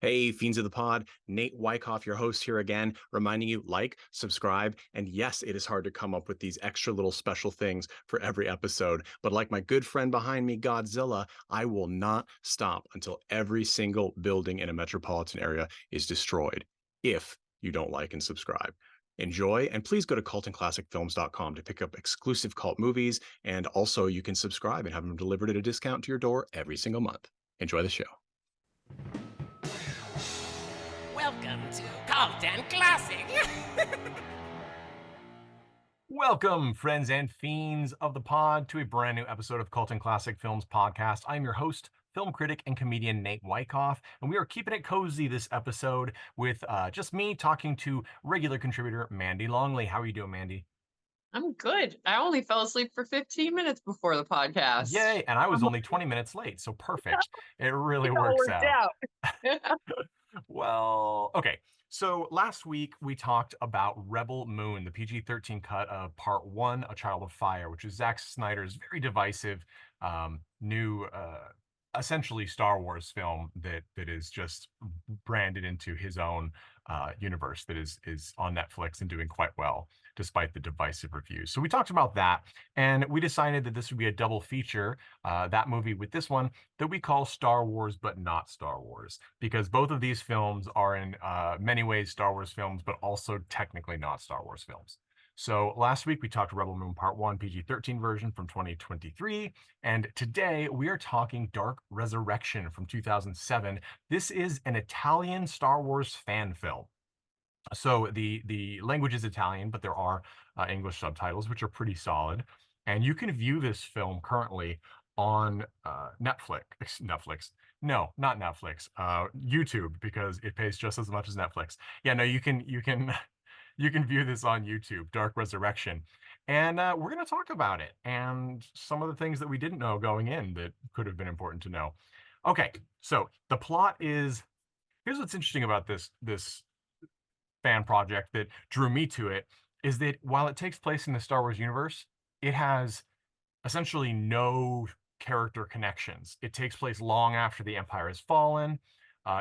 Hey, Fiends of the Pod, Nate Wyckoff, your host here again, reminding you like, subscribe, and yes, it is hard to come up with these extra little special things for every episode. But like my good friend behind me, Godzilla, I will not stop until every single building in a metropolitan area is destroyed if you don't like and subscribe. Enjoy, and please go to cultandclassicfilms.com to pick up exclusive cult movies, and also you can subscribe and have them delivered at a discount to your door every single month. Enjoy the show. Welcome to Cult and Classic. Welcome, friends and fiends of the pod, to a brand new episode of Cult and Classic Films podcast. I'm your host, film critic and comedian Nate Wyckoff, and we are keeping it cozy this episode with just me talking to regular contributor Mandy Longley. How are you doing, Mandy? I'm good. I only fell asleep for 15 minutes before the podcast. Yay! And I was only 20 minutes late, so perfect. It really It all works worked out. out. Well, okay. So last week we talked about Rebel Moon, the PG-13 cut of Part 1, A Child of Fire, which is Zack Snyder's very divisive new, essentially Star Wars film that is just branded into his own universe that is on Netflix and doing quite well, despite the divisive reviews. So we talked about that, and we decided that this would be a double feature, that movie with this one, that we call Star Wars but not Star Wars, because both of these films are in many ways Star Wars films, but also technically not Star Wars films. So last week we talked Rebel Moon Part 1 PG-13 version from 2023, and today we are talking Dark Resurrection from 2007. This is an Italian Star Wars fan film. So the language is Italian, but there are English subtitles, which are pretty solid. And you can view this film currently on Netflix. No, not Netflix. YouTube, because it pays just as much as Netflix. Yeah, no, you can you can view this on YouTube, Dark Resurrection. And we're going to talk about it and some of the things that we didn't know going in that could have been important to know. Okay, so the plot is, here's what's interesting about this fan project that drew me to it, is that while it takes place in the Star Wars universe, it has essentially no character connections. It takes place long after the Empire has fallen.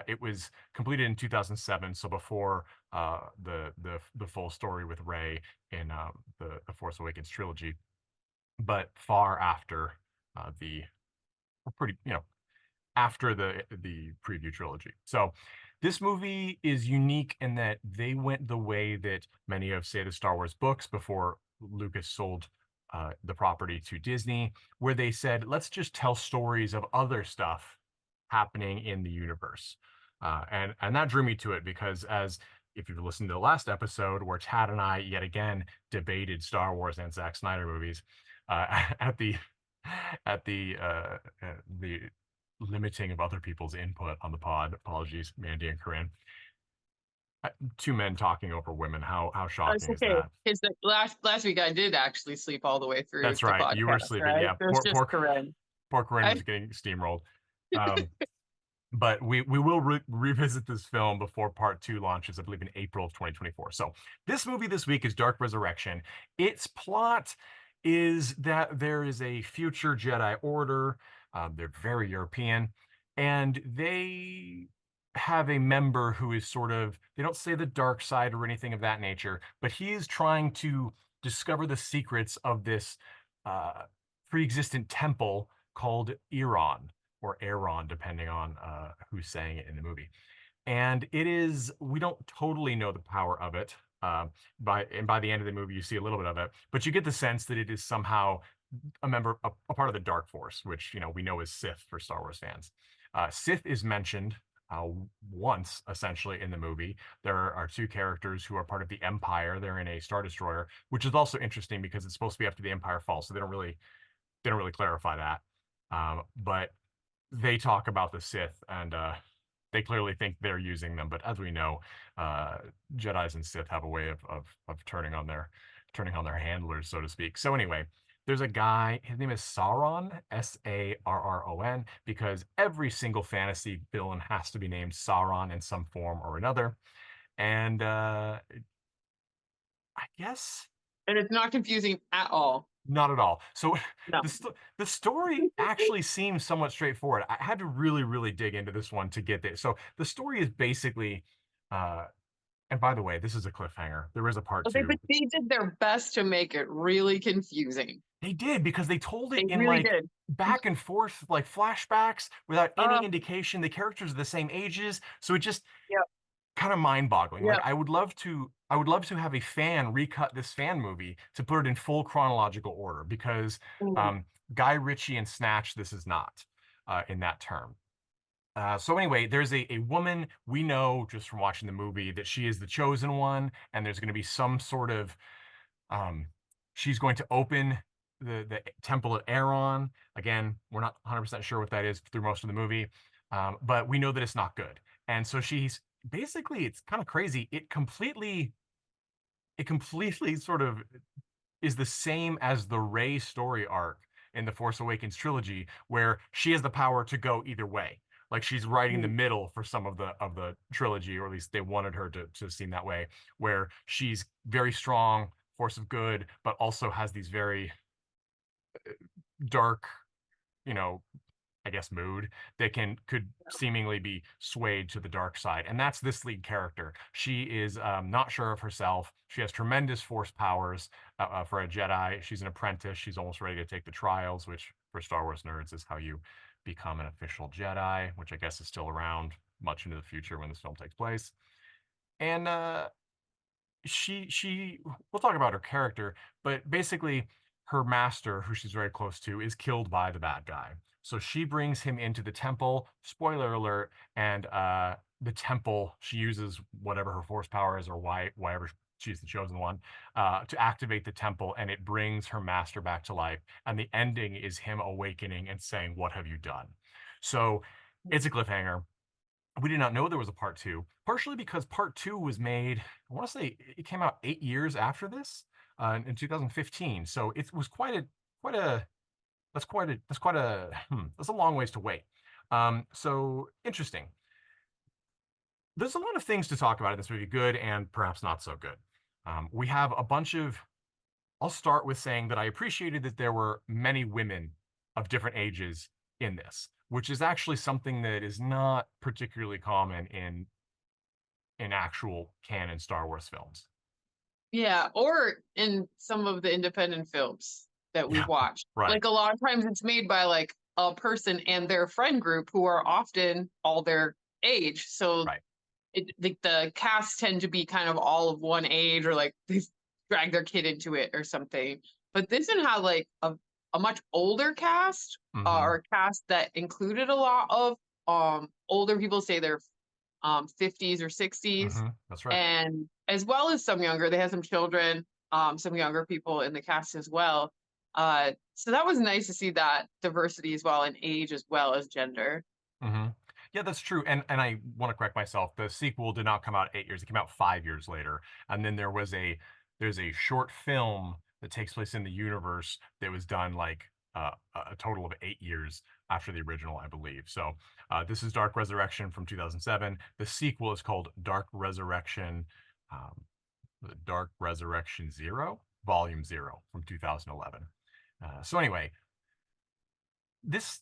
It was completed in 2007, so before the full story with Rey in the Force Awakens trilogy, but far after the pretty after the preview trilogy. So this movie is unique in that they went the way that many of, say, the Star Wars books before Lucas sold the property to Disney, where they said, let's just tell stories of other stuff happening in the universe. And that drew me to it because, as if you've listened to the last episode where Tad and I yet again debated Star Wars and Zack Snyder movies, at the limiting of other people's input on the pod. Apologies, Mandy and Corinne. Two men talking over women. How shocking is that? Because last week I did actually sleep all the way through. That's the right. podcast, You were sleeping. right? Yeah. It was just Corinne. Poor Corinne was getting steamrolled. But we will revisit this film before Part 2 launches, I believe, in April of 2024. So this movie this week is Dark Resurrection. Its plot is that there is a future Jedi Order. They're very European, and they have a member who is sort of, they don't say the dark side or anything of that nature, but he is trying to discover the secrets of this pre-existent temple called Iran, or Aaron, depending on who's saying it in the movie. And it is, we don't totally know the power of it. By the end of the movie, you see a little bit of it, but you get the sense that it is somehow a part of the Dark Force, which we know is Sith for Star Wars fans. Sith is mentioned once, essentially, in the movie. There are two characters who are part of the Empire. They're in a Star Destroyer, which is also interesting because it's supposed to be after the Empire falls, so they don't really clarify that. But they talk about the Sith, and they clearly think they're using them. But as we know, Jedis and Sith have a way of turning on their handlers, so to speak. So anyway, there's a guy, his name is Sauron, Sarron, because every single fantasy villain has to be named Sauron in some form or another. And I guess. And it's not confusing at all. Not at all. So No. the story actually seems somewhat straightforward. I had to really, really dig into this one to get this. So the story is basically, uh, and by the way, this is a cliffhanger. There is a part But two. they did their best to make it really confusing. They did because they told it They in really like did. back and forth, like flashbacks without any Uh, indication. The characters are the same ages. So it just yep, kind of mind-boggling. Like yep. I would love to have a fan recut this fan movie to put it in full chronological order because Mm, um, Guy Ritchie and Snatch, this is not in that term. So anyway, there's a woman we know just from watching the movie that she is the chosen one, and there's going to be some sort of um, she's going to open the temple at Aeron. Again, we're not 100% sure what that is through most of the movie, but we know that it's not good. And so she's basically, it's kind of crazy. It completely sort of is the same as the Rey story arc in the Force Awakens trilogy, where she has the power to go either way. Like she's right in the mm, middle for some of the trilogy, or at least they wanted her to seem that way, where she's very strong, force of good, but also has these very dark, you know, I guess mood that could seemingly be swayed to the dark side. And that's this lead character. She is not sure of herself. She has tremendous force powers for a Jedi. She's an apprentice. She's almost ready to take the trials, which for Star Wars nerds is how you become an official Jedi, which I guess is still around much into the future when this film takes place. And she we'll talk about her character, but basically her master, who she's very close to, is killed by the bad guy. So she brings him into the temple, spoiler alert, and the temple, she uses whatever her force power is or why she's the chosen one, to activate the temple, and it brings her master back to life. And the ending is him awakening and saying, "What have you done?" So it's a cliffhanger. We did not know there was a part two, partially because part two was made, I want to say it came out 8 years after this, in 2015. So it was quite a, that's a long ways to wait. So interesting. There's a lot of things to talk about in this movie, good and perhaps not so good. We have a bunch of, I'll start with saying that I appreciated that there were many women of different ages in this, which is actually something that is not particularly common in actual canon Star Wars films. yeah, or in some of the independent films that we've Yeah, watched. right, Like a lot of times it's made by like a person and their friend group who are often all their age. So right. the casts tend to be kind of all of one age or like they drag their kid into it or something. But this one had like a much older cast, Hmm. or a cast that included a lot of older people, say they're 50s or 60s, Hmm. That's right. and as well as some younger. They had some children, some younger people in the cast as well. So that was nice to see that diversity as well in age as well as gender. Hmm. Yeah, that's true. And I want to correct myself. The sequel did not come out 8 years. It came out 5 years later. And then there's a short film that takes place in the universe that was done like a total of 8 years after the original, I believe. So this is Dark Resurrection from 2007. The sequel is called Dark Resurrection, um, Dark Resurrection Zero, Volume Zero from 2011. So anyway, this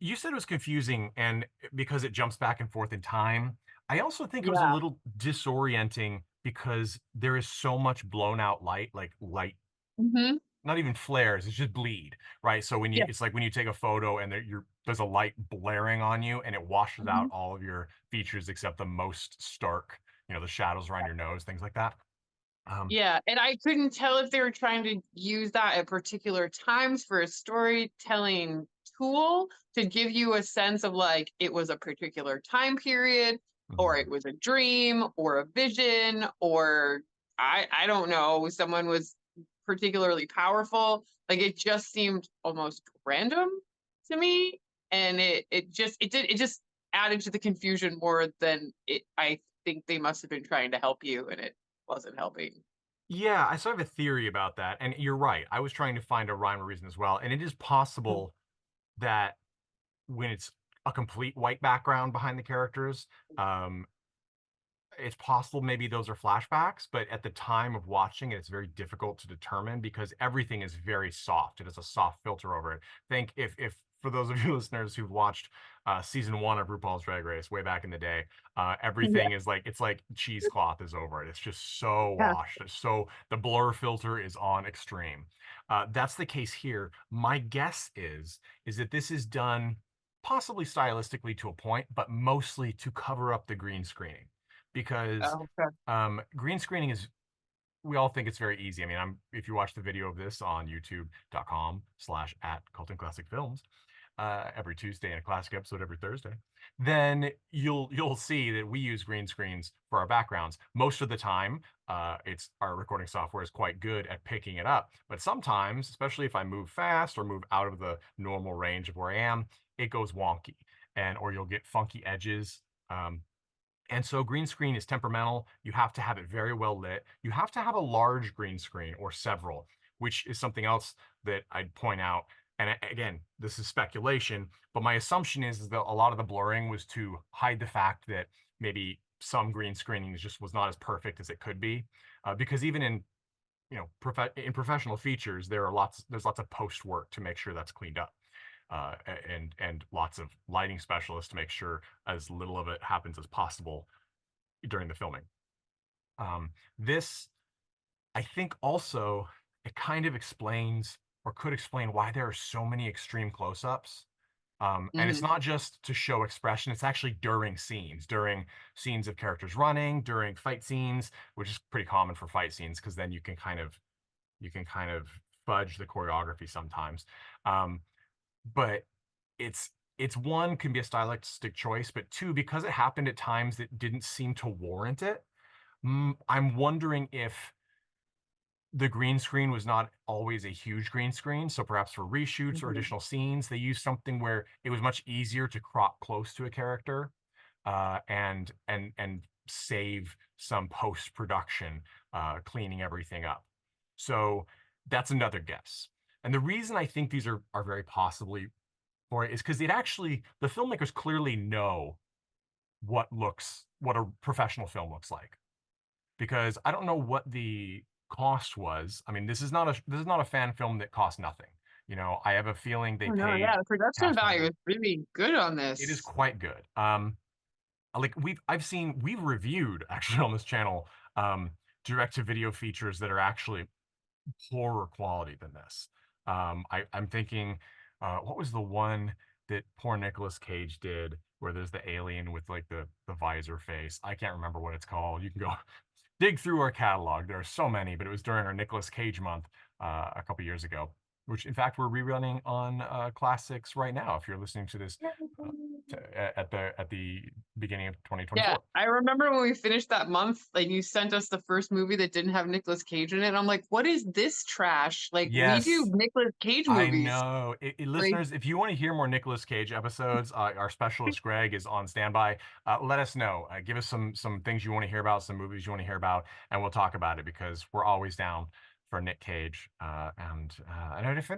you said it was confusing and because it jumps back and forth in time. I also think it was a Yeah. little disorienting because there is so much blown out light, like light, Hmm. not even flares, it's just bleed, right? So when you, Yeah. it's like when you take a photo and there's a light blaring on you and it washes out Hmm. all of your features except the most stark, the shadows around your nose, things like that. Um, Yeah, and I couldn't tell if they were trying to use that at particular times for a storytelling tool to give you a sense of like it was a particular time period, or mhm, it was a dream or a vision, or I don't know, someone was particularly powerful. Like it just seemed almost random to me, and it just added to the confusion more than it. I think they must have been trying to help you, and it wasn't helping. Yeah, I sort of have a theory about that. And you're right. I was trying to find a rhyme or reason as well. And it is possible that when it's a complete white background behind the characters, um, it's possible maybe those are flashbacks, but at the time of watching it, it's very difficult to determine because everything is very soft. It has a soft filter over it. Think if for those of you listeners who've watched season 1 of RuPaul's Drag Race way back in the day, Yeah. everything is like it's like cheesecloth is over it. It's just so Yeah. washed. So the blur filter is on extreme. That's the case here. My guess is that this is done possibly stylistically to a point, but mostly to cover up the green screening because Oh, okay. green screening is we all think it's very easy. I mean, if you watch the video of this on youtube.com/at Cult and Classic Films every Tuesday and a classic episode every Thursday, then you'll see that we use green screens for our backgrounds. Most of the time, it's our recording software is quite good at picking it up. But sometimes, especially if I move fast or move out of the normal range of where I am, it goes wonky, or you'll get funky edges. And so green screen is temperamental. You have to have it very well lit. You have to have a large green screen or several, which is something else that I'd point out. And again, this is speculation, but my assumption is that a lot of the blurring was to hide the fact that maybe some green screening just was not as perfect as it could be. Because even in in professional features, there's lots of post work to make sure that's cleaned up. And lots of lighting specialists to make sure as little of it happens as possible during the filming. This, I think, also it kind of explains or could explain why there are so many extreme close-ups. And it's Mhm. not just to show expression; it's actually during scenes of characters running, during fight scenes, which is pretty common for fight scenes because then you can kind of fudge the choreography sometimes. Um, but it's one can be a stylistic choice, but two, because it happened at times that didn't seem to warrant it. I'm wondering if the green screen was not always a huge green screen. So perhaps for reshoots or Mhm. additional scenes, they used something where it was much easier to crop close to a character and save some post production cleaning everything up. So that's another guess. And the reason I think these are very possibly for it is because the filmmakers clearly know what a professional film looks like. Because I don't know what the cost was. I mean, this is not a fan film that cost nothing. I have a feeling they Oh, no, paid yeah, the production cast value members. is really good on It is this. quite good. Like we've reviewed actually on this channel direct to video features that are actually poorer quality than this. I'm thinking, what was the one that poor Nicolas Cage did, where there's the alien with like the visor face? I can't remember what it's called. You can go dig through our catalog. There are so many, but it was during our Nicolas Cage month a couple years ago, which in fact we're rerunning on classics right now. If you're listening to this uh, at the beginning of Yeah, 2024. I remember when we finished that month, like you sent us the first movie that didn't have Nicolas Cage in it. And I'm like, what is this trash? Like we do Yes, Nicolas Cage I movies. know. Like, Listeners, if you want to hear more Nicolas Cage episodes, our specialist Greg is on standby. Let us know. Give us some things you want to hear about, some movies you want to hear about, and we'll talk about it because we're always down for Nick Cage. And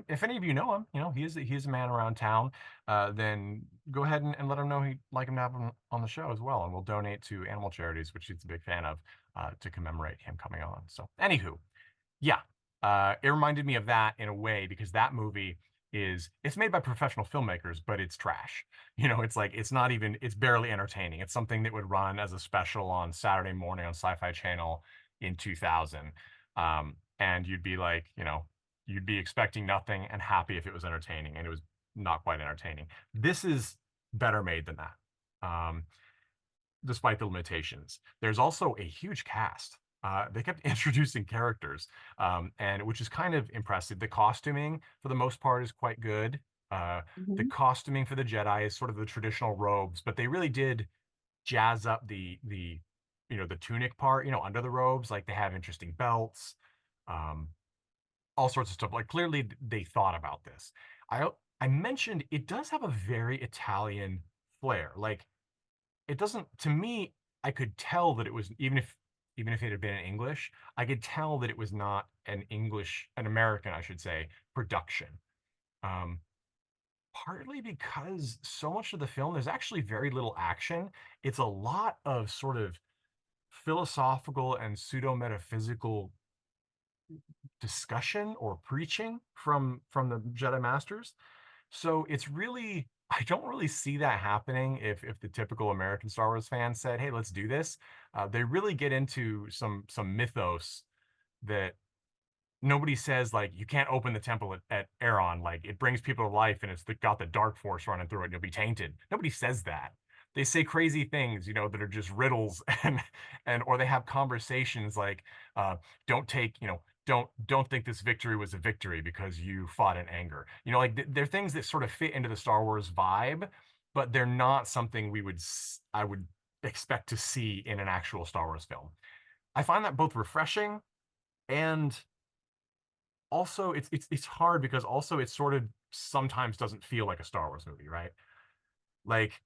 if any of you know him, he is a man around town. Then go ahead and let him know he'd like him to have him on the show as well, and we'll donate to animal charities, which he's a big fan of, to commemorate him coming on. So, anywho, yeah, it reminded me of that in a way because that movie it's made by professional filmmakers, but it's trash. It's like it's barely entertaining. It's something that would run as a special on Saturday morning on Sci-Fi Channel in 2000, and you'd be like, you'd be expecting nothing and happy if it was entertaining, and it was not quite entertaining. This is better made than that. Despite the limitations. There's also a huge cast. They kept introducing characters, and which is kind of impressive. The costuming, for the most part, is quite good. The mhm. costuming for the Jedi is sort of the traditional robes, but they really did jazz up the tunic part, under the robes. Like they have interesting belts, um, all sorts of stuff. Like clearly they thought about this. I mentioned it does have a very Italian flair. Like it doesn't to me, I could tell that it was even if it had been in English, I could tell that it was not an American, I should say, production. Um, Partly because so much of the film, there's actually very little action. It's a lot of sort of philosophical and pseudo-metaphysical discussion or preaching from the Jedi Masters. So it's really, I don't really see that happening if the typical American Star Wars fan said, "Hey, let's do this." They really get into some mythos that nobody says, like, you can't open the temple at Erron, like it brings people to life and got the dark force running through it and you'll be tainted. Nobody says that. They say crazy things, that are just riddles and or they have conversations like, don't take, don't think this victory was a victory because you fought in anger. Like they're things that sort of fit into the Star Wars vibe, but they're not something I would expect to see in an actual Star Wars film. I find that both refreshing and also it's hard because also it sort of sometimes doesn't feel like a Star Wars movie, right? Like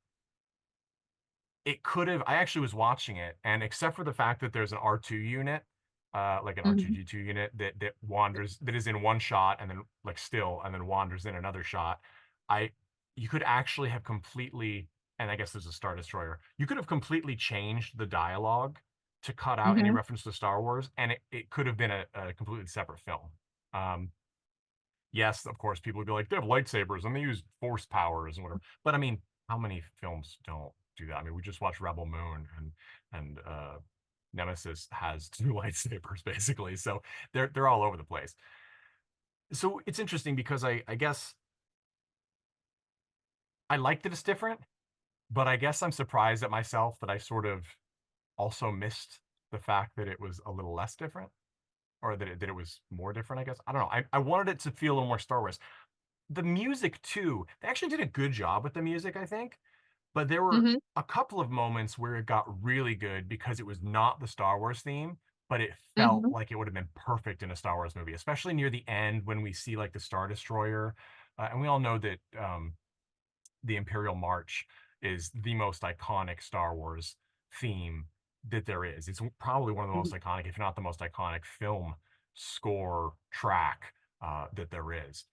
it could have. I actually was watching it, and except for the fact that there's an R2 unit, like an Mhm. R2D2 unit that wanders, that is in one shot and then like still and then wanders in another shot, I you could actually have completely, and I guess there's a Star Destroyer. You could have completely changed the dialogue to cut out any Mhm. reference to Star Wars, and it could have been a completely separate film. Um, yes, of course, people would be like, they have lightsabers and they use force powers and whatever. But I mean, how many films don't do that? I mean, we just watched Rebel Moon and Nemesis has two lightsabers basically, so they're all over the place. So it's interesting because I guess I like that it's different, but I guess I'm surprised at myself that I sort of also missed the fact that it was a little less different, or that it was more different. I guess I don't know. I wanted it to feel a little more Star Wars. The music too, they actually did a good job with the music, I think. But there were Mhm. a couple of moments where it got really good because it was not the Star Wars theme, but it felt Mhm. like it would have been perfect in a Star Wars movie, especially near the end when we see like the Star Destroyer. And we all know that the Imperial March is the most iconic Star Wars theme that there is. It's probably one of the most Mhm. iconic, if not the most iconic film score track that there is.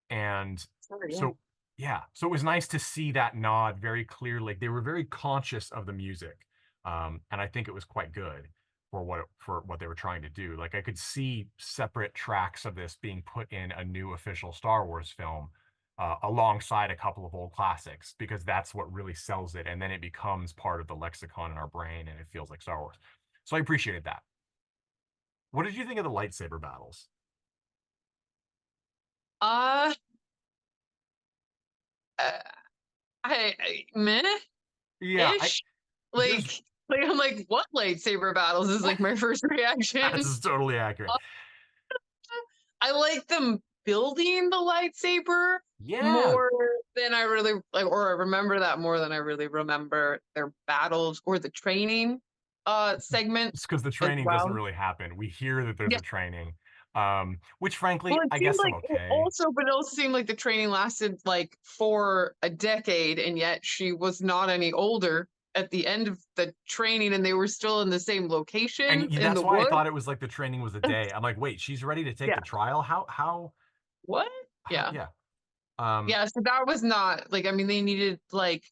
And Sure, yeah. so, yeah, so it was nice to see that nod very clearly. Like they were very conscious of the music, and I think it was quite good for what they were trying to do. Like I could see separate tracks of this being put in a new official Star Wars film, alongside a couple of old classics, because that's what really sells it, and then it becomes part of the lexicon in our brain, and it feels like Star Wars. So I appreciated that. What did you think of the lightsaber battles? Uh, uh, I Yeah, meh-ish. there's I'm like, what lightsaber battles is like my first reaction. that's totally accurate. I like them building the lightsaber Yeah, more than I really like, or I remember that more than I really remember their battles or the training it's segment because the as training doesn't well. really happen. We hear that there's Yeah. a training, which Well, frankly, it I seemed guess I'm like okay. but it also seemed like the training lasted like for a decade, and yet she was not any older at the end of the training, and they were still in the same And location in the that's why I woods. thought it was like the training was a day. I'm like, wait, she's ready to take Yeah. the trial? What? How, Yeah. yeah. Um, Yeah. So that was not like, I mean, they needed like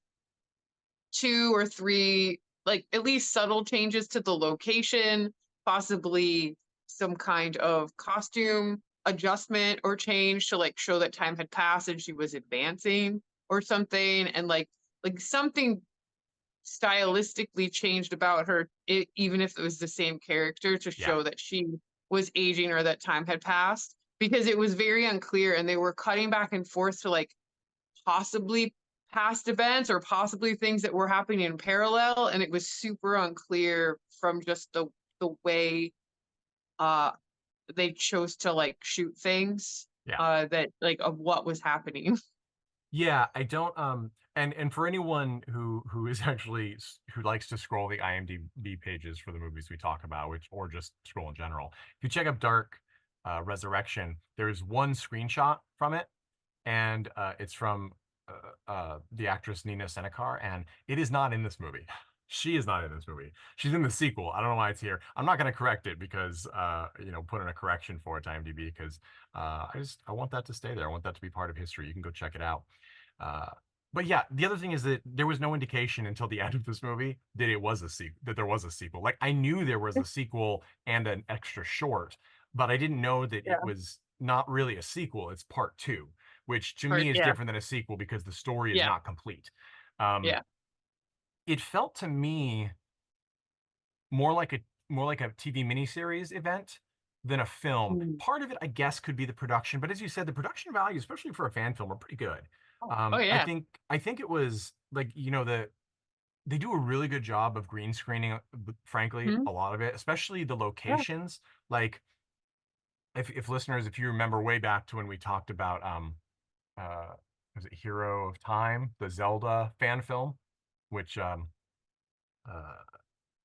two or three, like at least subtle changes to the location, possibly some kind of costume adjustment or change to like show that time had passed and she was advancing or something, and like something stylistically changed about her, even if it was the same character, to yeah. show that she was aging or that time had passed, because it was very unclear and they were cutting back and forth to like possibly past events or possibly things that were happening in parallel, and it was super unclear from just the way uh they chose to like shoot things, Yeah. that like of what was happening. Yeah, I don't and for anyone who is actually who likes to scroll the IMDb pages for the movies we talk about, which or just scroll in general. If you check up Dark Resurrection, there's one screenshot from it, and it's from the actress Nina Senekar, and it is not in this movie. She is not in this movie. She's in the sequel. I don't know why it's here. I'm not going to correct it because put in a correction for it to IMDb because I want that to stay there. I want that to be part of history. You can go check it out. Uh, But yeah, the other thing is that there was no indication until the end of this movie that it was a sequel, that there was a sequel. Like I knew there was a sequel and an extra short, but I didn't know that it Yeah. was not really a sequel. It's part two, which to Or me is yeah. different than a sequel because the story is Yeah. not complete. Um, Yeah. it felt to me more like a TV miniseries event than a film. Mm. Part of it, I guess, could be the production, but as you said, the production value, especially for a fan film, are pretty good. Oh I yeah. think I think it was like they do a really good job of green screening, frankly, Mhm. a lot of it, especially the Yeah. locations. Like if listeners, if you remember way back to when we talked about uh was it Hero of Time, the Zelda fan film, which uh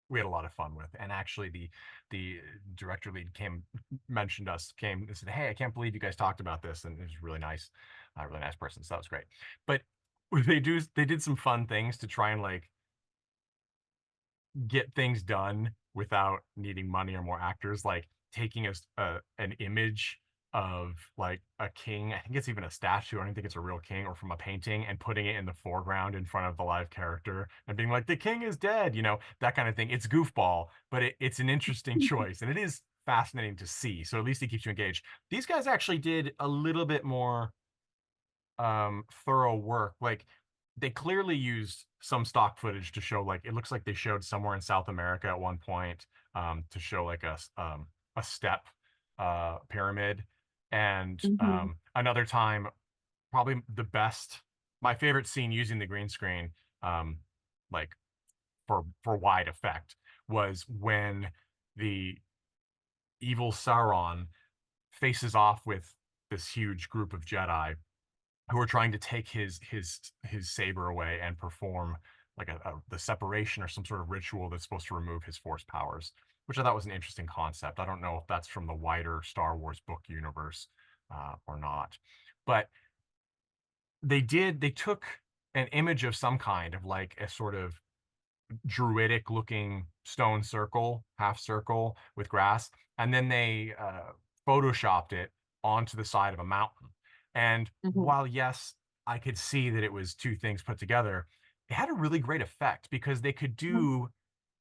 we had a lot of fun with. And actually the director lead came and said, "Hey, I can't believe you guys talked about this." And it was really nice person. So that was great. But they did some fun things to try and like get things done without needing money or more actors, like taking an image of like a king. I think it's even a statue. I don't think it's a real king or from a painting, and putting it in the foreground in front of the live character and being like, the king is dead, that kind of thing. It's goofball, but it's an interesting choice and it is fascinating to see. So at least it keeps you engaged. These guys actually did a little bit more thorough work. Like they clearly used some stock footage to show, like it looks like they showed somewhere in South America at one point, to show like a step pyramid. And Mhm. another time, probably my favorite scene using the green screen, um like for wide effect, was when the evil Sauron faces off with this huge group of Jedi who are trying to take his saber away and perform like the separation or some sort of ritual that's supposed to remove his force powers, which I thought was an interesting concept. I don't know if that's from the wider Star Wars book universe or not, but they took an image of some kind of like a sort of druidic looking stone circle, half circle with grass, and then they photoshopped it onto the side of a mountain. And Mhm. while yes, I could see that it was two things put together, it had a really great effect because they could Mhm. do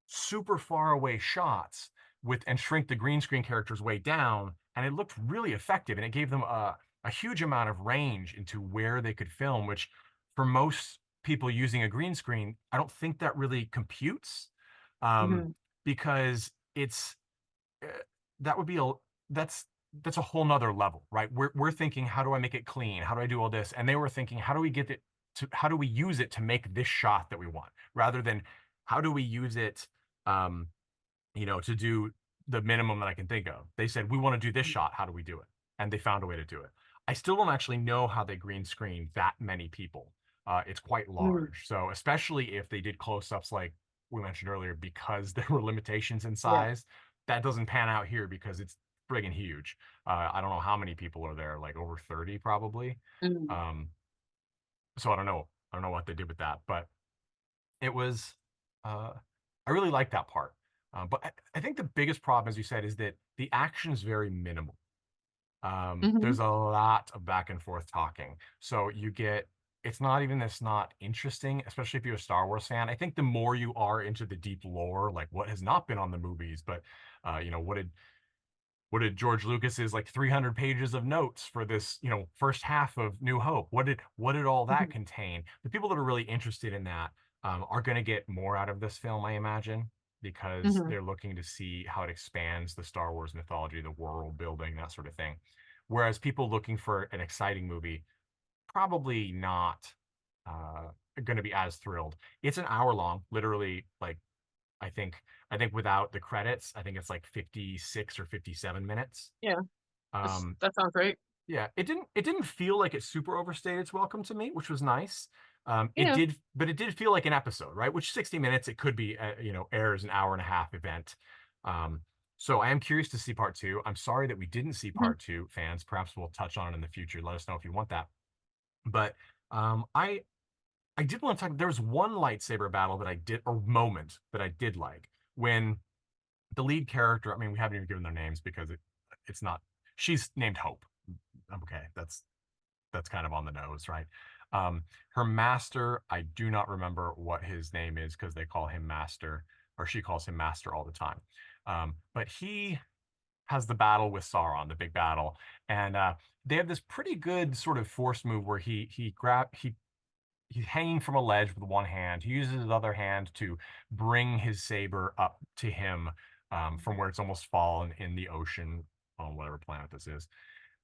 super far away shots with and shrink the green screen characters way down, and it looked really effective, and it gave them a huge amount of range into where they could film, which for most people using a green screen, I don't think that really computes, um, Mhm. because it's uh, that would be a that's that's a whole nother level, right? We're thinking, how do I make it clean? How do I do all this? And they were thinking, how do we use it to make this shot that we want, rather than how do we use it, um, to do the minimum that I can think of. They said, we want to do this shot. How do we do it? And they found a way to do it. I still don't actually know how they green screen that many people. It's quite Mhm. large. So especially if they did close-ups like we mentioned earlier, because there were limitations in Yeah. size, that doesn't pan out here because it's friggin' huge. I don't know how many people are there, like over 30 probably. Mhm. Um, so I don't know. I don't know what they did with that, but it was, uh, I really like that part. But I think the biggest problem, as you said, is that the action is very minimal. Mhm. There's a lot of back and forth talking. So it's not even that's not interesting, especially if you're a Star Wars fan. I think the more you are into the deep lore, like what has not been on the movies, but, what did George Lucas's like 300 pages of notes for this, first half of New Hope? What did all that Mhm. contain? The people that are really interested in that are going to get more out of this film, I imagine, because Mhm. they're looking to see how it expands the Star Wars mythology, the world building, that sort of thing. Whereas people looking for an exciting movie, probably not uh, going to be as thrilled. It's an hour long, literally, like I think I think without the credits, I think it's like 56 or 57 minutes. Yeah. Um, That sounds great. yeah, it didn't feel like it super overstayed its welcome to me, which was nice. Yeah. But it did feel like an episode, right? Which 60 minutes, it could be, airs an hour and a half event. Um, so I am curious to see part two. I'm sorry that we didn't see Mhm. part two, fans. Perhaps we'll touch on it in the future. Let us know if you want that. But I did want to talk. There was one lightsaber battle that I did, or moment that I did like, when the lead character, I mean, we haven't even given their names because it's not, she's named Hope. Okay, that's kind of on the nose, right? Her master, I do not remember what his name is because they call him Master, or she calls him Master all the time. But he has the battle with Sauron, the big battle, and they have this pretty good sort of force move where he's hanging from a ledge with one hand. He uses his other hand to bring his saber up to him from where it's almost fallen in the ocean on whatever planet this is.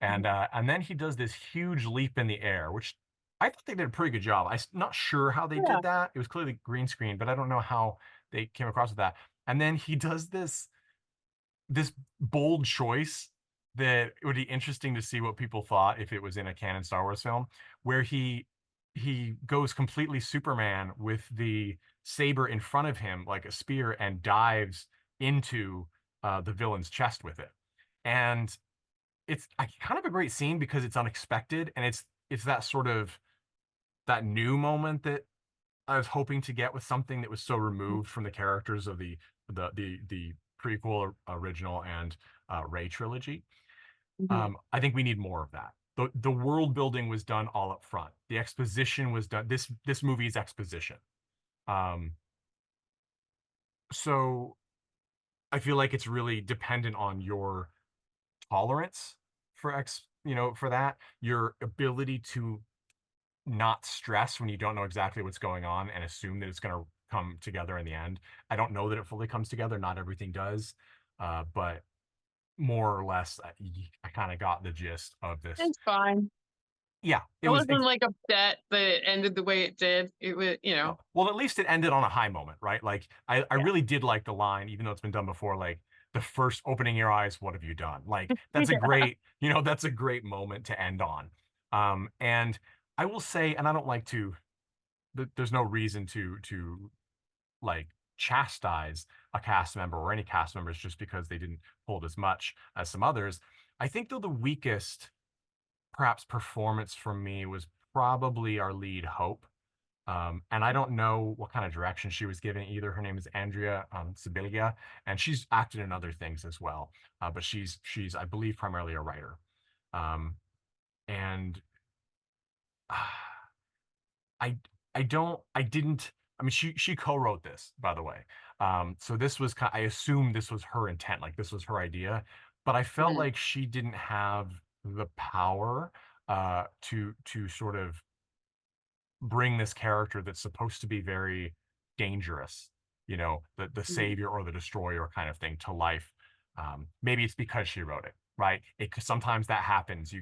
And then he does this huge leap in the air, which I thought they did a pretty good job. I'm not sure how they Yeah. did that. It was clearly green screen, but I don't know how they came across with that. And then he does this bold choice that it would be interesting to see what people thought if it was in a canon Star Wars film, where he goes completely Superman with the saber in front of him like a spear and dives into the villain's chest with it. And it's kind of a great scene because it's unexpected, and it's that sort of that new moment that I was hoping to get with something that was so removed from the characters of the prequel, original, and Rey trilogy. Mhm. I think we need more of that. The world building was done all up front. The exposition was done. This movie is exposition. Um, so I feel like it's really dependent on your tolerance for for that, your ability to not stress when you don't know exactly what's going on and assume that it's going to come together in the end. I don't know that it fully comes together. Not everything does, but more or less, I kind of got the gist of this. It's fine. Yeah, it It was. wasn't like upset that it ended the way it did. It was, No. Well, at least it ended on a high moment, right? Like I yeah. really did like the line, even though it's been done before, like the first opening your eyes, what have you done? Like that's a Yeah. great, that's a great moment to end on. And I will say, and I don't like to, there's no reason to like chastise a cast member or any cast members just because they didn't hold as much as some others. I think though the weakest perhaps performance from me was probably our lead Hope. And I don't know what kind of direction she was given either. Her name is Andrea Sibilia, and she's acted in other things as well. But she's I believe primarily a writer. Um, and I I didn't. I mean, she co-wrote this, by the way. So this was I assumed this was her intent, like this was her idea, but I felt Mm, like she didn't have the power to sort of bring this character that's supposed to be very dangerous, the mm, savior or the destroyer kind of thing to life. Maybe it's because she wrote it, right? Sometimes that happens. You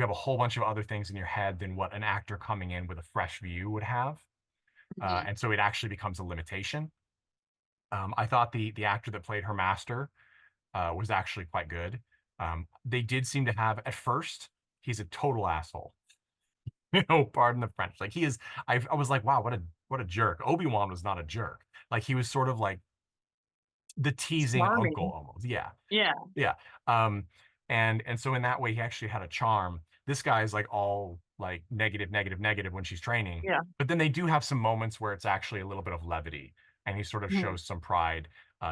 have a whole bunch of other things in your head than what an actor coming in with a fresh view would have, mhm, and so it actually becomes a limitation. I thought the actor that played her master was actually quite good. They did seem to have at first he's a total asshole. Pardon the French. Like he is, I was like, wow, what a jerk. Obi-Wan was not a jerk. Like he was sort of like the teasing uncle Charming. almost. Yeah. Yeah. Yeah. Um, and so in that way he actually had a charm. This guy is like all like negative, negative, negative when she's training. Yeah. But then they do have some moments where it's actually a little bit of levity and he sort of Mhm, shows some pride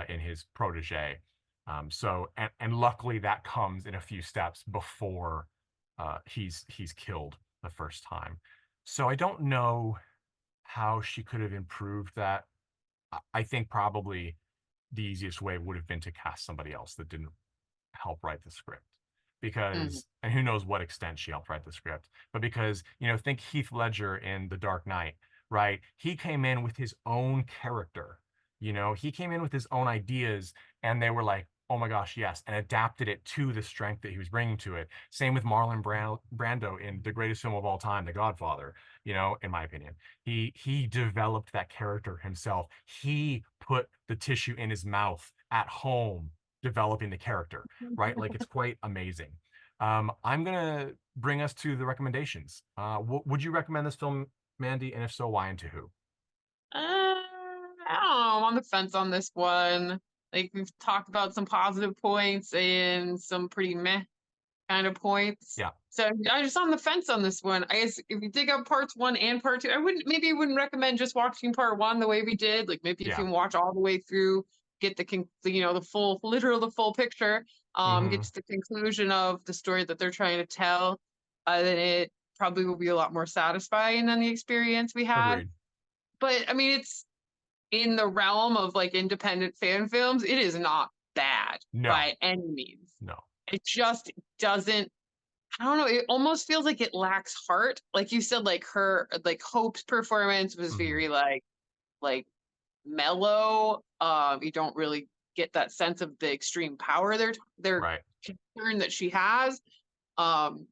in his protege. And luckily that comes in a few steps before he's killed the first time. So I don't know how she could have improved that. I think probably the easiest way would have been to cast somebody else that didn't help write the script. mhm, And who knows what extent she helped write the script, but because, think Heath Ledger in The Dark Knight, right? He came in with his own character, he came in with his own ideas, and they were like, oh my gosh, yes, and adapted it to the strength that he was bringing to it. Same with Marlon Brando in the greatest film of all time, The Godfather, in my opinion. He developed that character himself. He put the tissue in his mouth at home, developing the character, right? Like it's quite amazing. I'm gonna bring us to the recommendations. Would you recommend this film, Mandy? And if so, why and to who? I don't know. I'm on the fence on this one. Like we've talked about some positive points and some pretty meh kind of points. Yeah. So I'm just on the fence on this one. I guess if you dig up parts one and part two, I wouldn't recommend just watching part one the way we did. Like maybe if Yeah. you watch all the way through, get the full picture, get Hmm. to the conclusion of the story that they're trying to tell. Then it probably will be a lot more satisfying than the experience we had. Agreed. But I mean, it's in the realm of like independent fan films. It is not bad No, by any means. no. It just doesn't. I don't know. It almost feels like it lacks heart. Like you said, like Hope's performance was Mhm. very like mellow. You don't really get that sense of the extreme power they're Right. concerned that she has. Um,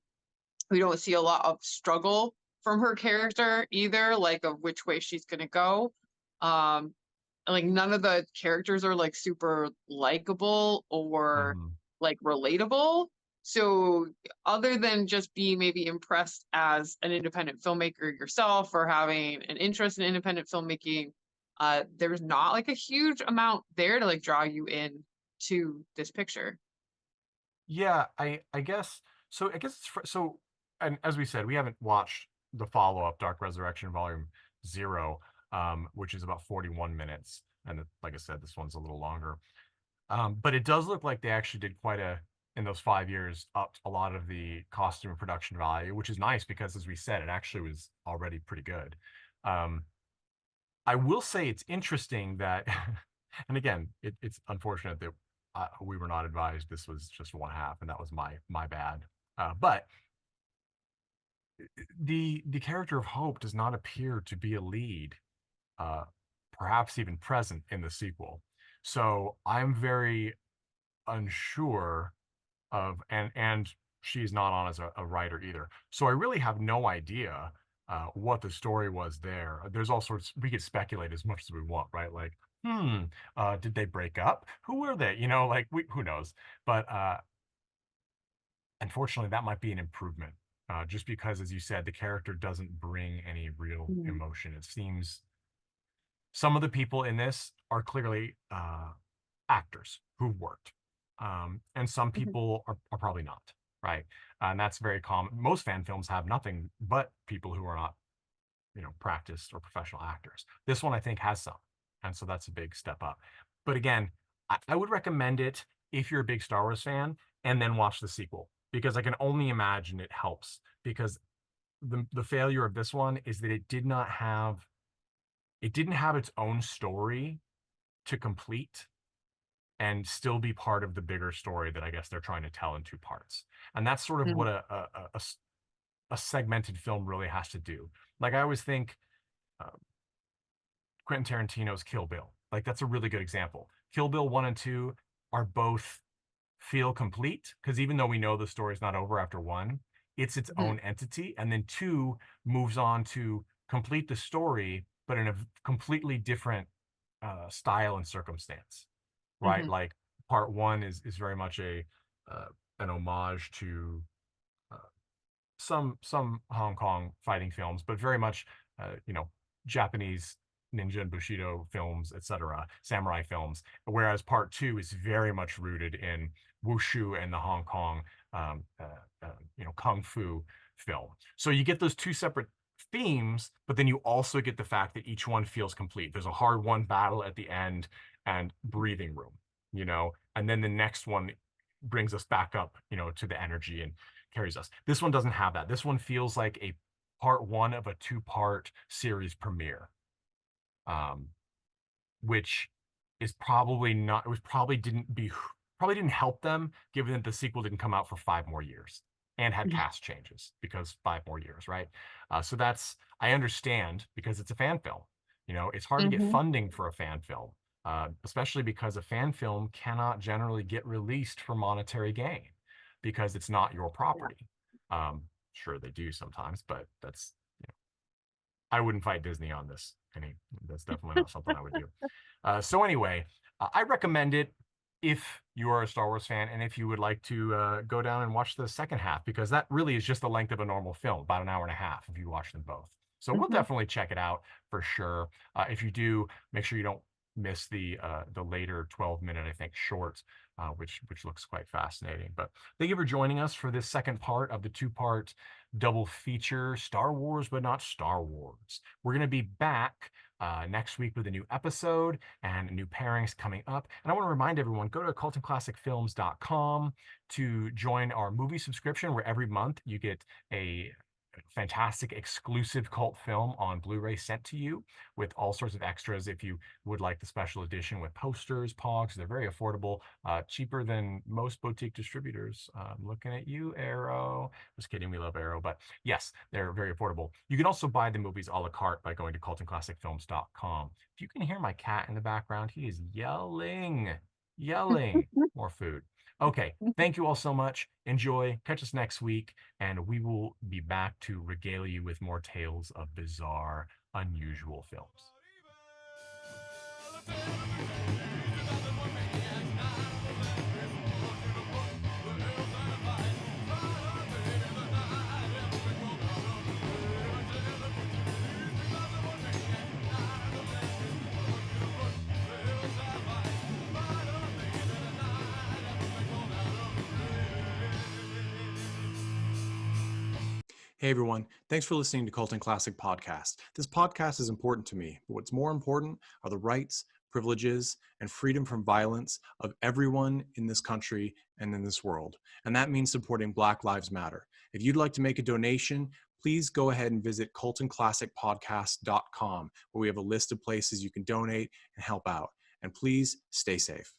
we don't see a lot of struggle from her character either, like of which way she's gonna go. Um, and, like none of the characters are like super likable or Mhm. like relatable. So other than just being maybe impressed as an independent filmmaker yourself or having an interest in independent filmmaking, there's not like a huge amount there to like draw you in to this picture. Yeah, I guess so. I guess so. And as we said, we haven't watched the follow-up, Dark Resurrection Volume Zero, which is about 41 minutes. And like I said, this one's a little longer. But it does look like they actually did quite in those 5 years, upped a lot of the costume and production value, which is nice because, as we said, it actually was already pretty good. Um, I will say it's interesting that, and again, it's unfortunate that we were not advised this was just one half, and that was my bad. But the character of Hope does not appear to be a lead, uh, perhaps even present in the sequel. So I'm very unsure of, and she's not on as a writer either. So I really have no idea what the story was there. There's all sorts, we could speculate as much as we want, right? Like, did they break up? Who were they? Like who knows? But unfortunately, that might be an improvement. Just because, as you said, the character doesn't bring any real Mhm. emotion. It seems some of the people in this are clearly actors who've worked. And some Mhm. people are probably not, right? And that's very common. Most fan films have nothing but people who are not, practiced or professional actors. This one, I think, has some. And so that's a big step up. But again, I would recommend it if you're a big Star Wars fan and then watch the sequel, because I can only imagine it helps. Because the failure of this one is that it didn't have its own story to complete and still be part of the bigger story that I guess they're trying to tell in two parts. And that's sort of Mhm. what a segmented film really has to do. Like I always think uh, Quentin Tarantino's Kill Bill, like that's a really good example. Kill Bill 1 and 2 are both feel complete because even though we know the story's not over after 1, it's its Mhm. own entity. And then 2 moves on to complete the story, but in a completely different style and circumstance, right? Mhm. Like part 1 is very much an homage to uh, some Hong Kong fighting films, but very much Japanese ninja and bushido films, etc., samurai films. Whereas part 2 is very much rooted in wushu and the Hong Kong kung fu film. So you get those two separate themes, but then you also get the fact that each one feels complete. There's a hard won battle at the end and breathing room, and then the next one brings us back up, to the energy and carries us. This one doesn't have that. This one feels like a part 1 of a 2-part series premiere, um, which is probably not. It was probably didn't help them, given that the sequel didn't come out for 5 more years and had Mhm. cast changes because 5 more years, right? So I understand because it's a fan film. It's hard to get Mhm. funding for a fan film, especially because a fan film cannot generally get released for monetary gain because it's not your Yeah. property. Sure, they do sometimes, but I wouldn't fight Disney on this. That's definitely not something I would do. So anyway, I recommend it if you are a Star Wars fan and if you would like to go down and watch the second half, because that really is just the length of a normal film, about an hour and a half if you watch them both. So we'll Mhm. definitely check it out for sure. If you do, make sure you don't miss the later 12-minute, I think, short, which looks quite fascinating. But thank you for joining us for this second part of the 2-part double feature, Star Wars, but not Star Wars. We're going to be back next week with a new episode and new pairings coming up. And I want to remind everyone, go to cultandclassicfilms.com to join our movie subscription, where every month you get a fantastic exclusive cult film on Blu-ray sent to you with all sorts of extras if you would like the special edition with posters, pogs. They're very affordable, cheaper than most boutique distributors. Looking at you, Arrow. Just kidding, we love Arrow, but yes, they're very affordable. You can also buy the movies a la carte by going to cultandclassicfilms.com. If you can hear my cat in the background, he is yelling. More food. Okay, thank you all so much. Enjoy. Catch us next week, and we will be back to regale you with more tales of bizarre, unusual films. Hey everyone, thanks for listening to Cult and Classic Podcast. This podcast is important to me, but what's more important are the rights, privileges, and freedom from violence of everyone in this country and in this world. And that means supporting Black Lives Matter. If you'd like to make a donation, please go ahead and visit cultandclassicpodcast.com, where we have a list of places you can donate and help out. And please stay safe.